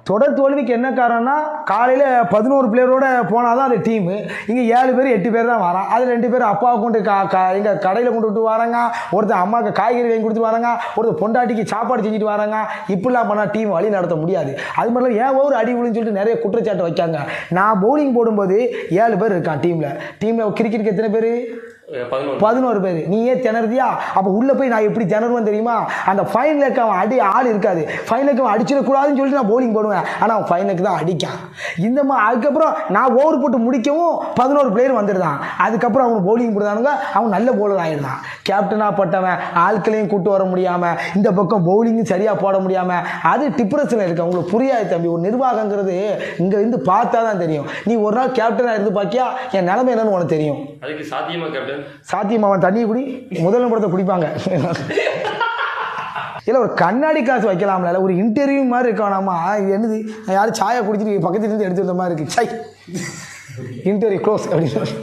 தொடர் தோல்விக்கு என்ன காரணம்னா காலையில் 11 பிளேயரோட போனால் தான் அது டீமு. இங்கே 7 பேர் 8 பேர் தான் வரான். அது 2 பேர் அப்பாவை கொண்டு எங்கள் கடையில் கொண்டு விட்டு வராங்க, ஒருத்தர் அம்மாவுக்கு காய்கறி வாங்கி கொடுத்துட்டு வராங்க, ஒருத்தர் பொண்டாட்டிக்கு சாப்பாடு செஞ்சுட்டு வராங்க. இப்படிலாம் பண்ணால் டீம் வழி நடத்த முடியாது. அது மாதிரிலாம் ஏன் ஒரு அடி விழுன்னு சொல்லிட்டு நிறைய குற்றச்சாட்டு வைக்காங்க. நான் பவுலிங் போடும்போது 7 பேர் இருக்கான் டீமில் கிரிக்கெட்டுக்கு எத்தனை பேர்? 11 பேர். நீ ஏன் திணறதியா? அப்போ உள்ளே போய் நான் எப்படி திணறுவேன் தெரியுமா? அந்த ஃபைன் லெக் அவன் ஆள் இருக்காது. ஃபைன் லெக் அவன் அடிச்சிடக்கூடாதுன்னு சொல்லிட்டு நான் பவுலிங் போடுவேன். ஆனால் அவன் ஃபைன் லெக் தான் அடிக்கான். இந்த அதுக்கப்புறம் நான் ஓவர் போட்டு முடிக்கவும் 11 பிளேயர் வந்துடுதான். அதுக்கப்புறம் அவன் பவுலிங் போடுறானுங்க, அவன் நல்ல பவுலர் ஆகிடுதான். கேப்டனாக பட்டவன் ஆட்களையும் கூட்டு வர முடியாமல், இந்த பக்கம் பவுலிங்கும் சரியாக போட முடியாமல், அது டிப்ரெஷனில் இருக்கு. அவங்களுக்கு புரியாது தம்பி. ஒரு நிர்வாகங்கிறது இங்கே இருந்து பார்த்தா தான் தெரியும். நீ ஒரு நாள் கேப்டனாக இருந்து பார்க்கியா என் நிலைமை என்னன்னு உனக்கு தெரியும். அதுக்கு சாத்தியமா கேப்டன்? சாத்தியமா? அவன் தண்ணியை குடி, முதல் படத்தை குடிப்பாங்க. இல்லை ஒரு கண்ணாடி காசு வைக்கலாம்ல, ஒரு இன்டர்வியூ மாதிரி இருக்கணுமா? இது என்னது, யாரும் சாயா குடிச்சிட்டு பக்கத்துல இருந்து எடுத்து வந்த மாதிரி இருக்கு. சை, இன்டர்வியூ க்ளோஸ் அப்படின்னு.